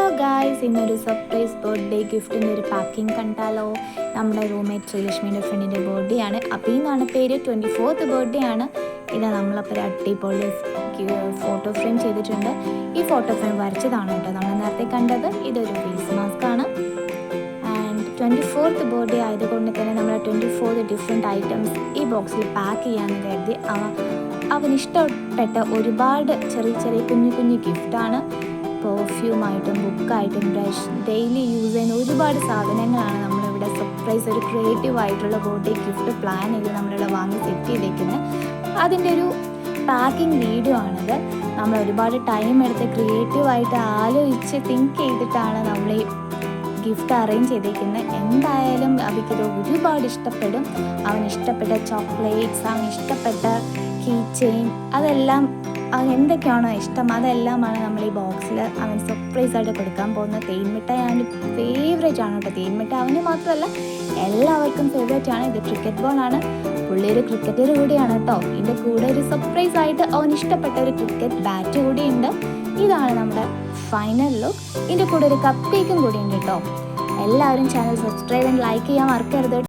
Hello guys, ഇന്നൊരു surprise birthday ഗിഫ്റ്റിൻ്റെ ഒരു packing കണ്ടാലോ. നമ്മുടെ റൂംമേറ്റ് ശ്രീലക്ഷ്മിൻ്റെ ഫ്രണ്ടിൻ്റെ ബർത്ത്ഡേ ആണ്. അപ്പോൾ ഇന്നാണ് പേര്, 24th ബർത്ത്ഡേ ആണ്. ഇത് നമ്മളപ്പോൾ ഒരു അടിപൊളി ഫോട്ടോ ഫ്രെയിം ചെയ്തിട്ടുണ്ട്. ഈ ഫോട്ടോ ഫ്രെയിം വരച്ചതാണ് കേട്ടോ നമ്മൾ നേരത്തെ കണ്ടത്. ഇതൊരു ഫേസ് മാസ്ക് ആണ്. ആൻഡ് 24th ബർത്ത്ഡേ ആയതുകൊണ്ട് തന്നെ നമ്മൾ 24 ഡിഫറെൻറ്റ് ഐറ്റംസ് ഈ ബോക്സിൽ പാക്ക് ചെയ്യാമെന്ന് കരുതി. അവനിഷ്ടപ്പെട്ട ഒരുപാട് ചെറിയ ചെറിയ കുഞ്ഞു കുഞ്ഞു ഗിഫ്റ്റാണ്. പെർഫ്യൂമായിട്ടും ബുക്കായിട്ടും ബ്രഷ്, ഡെയിലി യൂസ് ചെയ്യുന്ന ഒരുപാട് സാധനങ്ങളാണ് നമ്മളിവിടെ സർപ്രൈസ് ഒരു ക്രിയേറ്റീവായിട്ടുള്ള ബർത്ത്ഡേ ഗിഫ്റ്റ് പ്ലാൻ ചെയ്ത് നമ്മളിവിടെ വാങ്ങി സെറ്റ് ചെയ്തേക്കുന്നത്. അതിൻ്റെ ഒരു പാക്കിംഗ് വീഡിയോ ആണിത്. നമ്മൾ ഒരുപാട് ടൈം എടുത്ത് ക്രിയേറ്റീവായിട്ട് ആലോചിച്ച് തിങ്ക് ചെയ്തിട്ടാണ് നമ്മൾ ഈ ഗിഫ്റ്റ് അറേഞ്ച് ചെയ്തേക്കുന്നത്. എന്തായാലും അവയ്ക്കിത് ഒരുപാട് ഇഷ്ടപ്പെടും. അവന് ഇഷ്ടപ്പെട്ട ചോക്ലേറ്റ്സ്, അവന് ഇഷ്ടപ്പെട്ട കീ ചെയിൻ, അതെല്ലാം അവൻ എന്തൊക്കെയാണോ ഇഷ്ടം അതെല്ലാമാണ് നമ്മൾ ഈ ബോക്സിൽ അവൻ സർപ്രൈസ് ആയിട്ട് കൊടുക്കാൻ പോകുന്നത്. തേൻമിഠായി അവൻ്റെ ഫേവറേറ്റ് ആണ് കേട്ടോ. തേൻമിഠായി അവന് മാത്രമല്ല എല്ലാവർക്കും ഫേവറേറ്റ് ആണ്. ഇത് ക്രിക്കറ്റ് ബോളാണ്. പുള്ളി ഒരു ക്രിക്കറ്റർ കൂടിയാണ് കേട്ടോ. ഇതിൻ്റെ കൂടെ ഒരു സർപ്രൈസ് ആയിട്ട് അവന് ഇഷ്ടപ്പെട്ട ഒരു ക്രിക്കറ്റ് ബാറ്റ് കൂടിയുണ്ട്. ഇതാണ് നമ്മുടെ ഫൈനൽ ലുക്ക്. ഇതിൻ്റെ കൂടെ ഒരു കപ്പ് കേക്കും കൂടിയുണ്ട് കേട്ടോ. എല്ലാവരും ചാനൽ സബ്സ്ക്രൈബ് ആൻഡ് ലൈക്ക് ചെയ്യാൻ മറക്കരുത്.